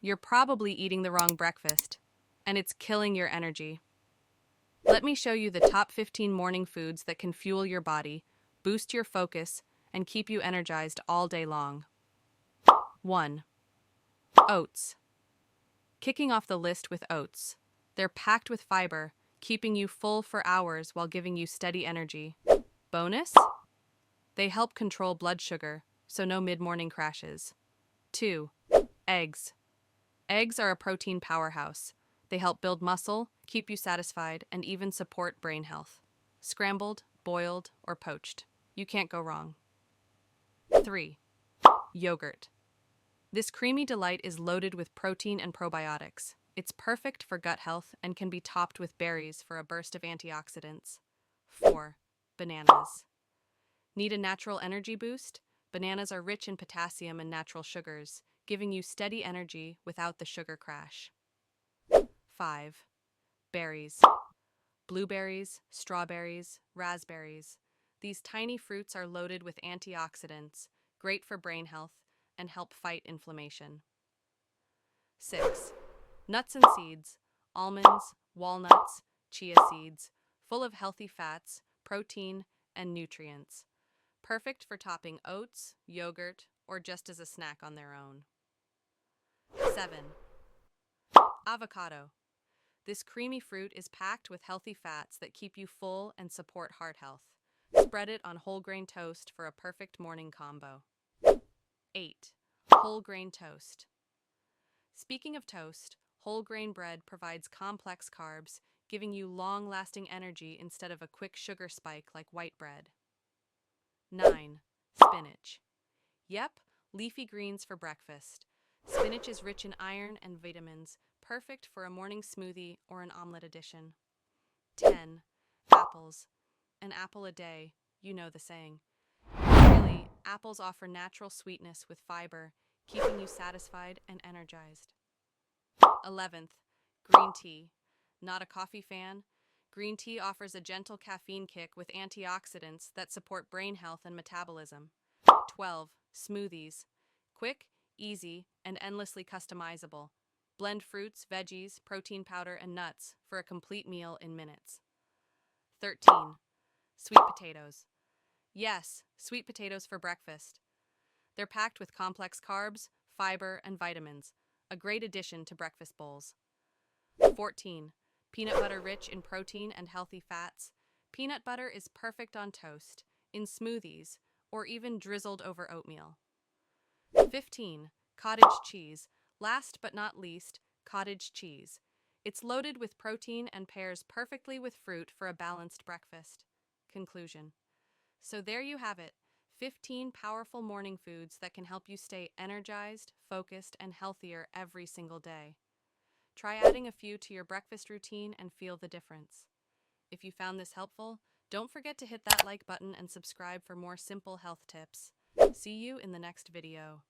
You're probably eating the wrong breakfast, and it's killing your energy. Let me show you the top 15 morning foods that can fuel your body, boost your focus, and keep you energized all day long. 1. Oats. Kicking off the list with oats. They're packed with fiber, keeping you full for hours while giving you steady energy. Bonus? They help control blood sugar, so no mid-morning crashes. 2. Eggs. Eggs are a protein powerhouse. They help build muscle, keep you satisfied, and even support brain health. Scrambled, boiled, or poached. You can't go wrong. 3. Yogurt. This creamy delight is loaded with protein and probiotics. It's perfect for gut health and can be topped with berries for a burst of antioxidants. 4. Bananas. Need a natural energy boost? Bananas are rich in potassium and natural sugars, giving you steady energy without the sugar crash. 5. Berries. Blueberries, strawberries, raspberries. These tiny fruits are loaded with antioxidants, great for brain health, and help fight inflammation. 6. Nuts and seeds. Almonds, walnuts, chia seeds, full of healthy fats, protein, and nutrients. Perfect for topping oats, yogurt, or just as a snack on their own. 7. Avocado. This creamy fruit is packed with healthy fats that keep you full and support heart health. Spread it on whole grain toast for a perfect morning combo. 8. Whole grain toast. Speaking of toast, whole grain bread provides complex carbs, giving you long-lasting energy instead of a quick sugar spike like white bread. 9. Spinach. Yep, leafy greens for breakfast. Spinach is rich in iron and vitamins, perfect for a morning smoothie or an omelet addition. 10. Apples. An apple a day, you know the saying. Really, apples offer natural sweetness with fiber, keeping you satisfied and energized. 11th, green tea. Not a coffee fan? Green tea offers a gentle caffeine kick with antioxidants that support brain health and metabolism. 12. Smoothies. Quick, easy, and endlessly customizable. Blend fruits, veggies, protein powder, and nuts for a complete meal in minutes. 13. Sweet potatoes. Yes, sweet potatoes for breakfast. They're packed with complex carbs, fiber, and vitamins, a great addition to breakfast bowls. 14. Peanut butter rich in protein and healthy fats. Peanut butter is perfect on toast, in smoothies, or even drizzled over oatmeal. 15. Cottage cheese. Last but not least, cottage cheese. It's loaded with protein and pairs perfectly with fruit for a balanced breakfast. Conclusion. So there you have it, 15 powerful morning foods that can help you stay energized, focused, and healthier every single day. Try adding a few to your breakfast routine and feel the difference. If you found this helpful, don't forget to hit that like button and subscribe for more simple health tips. See you in the next video.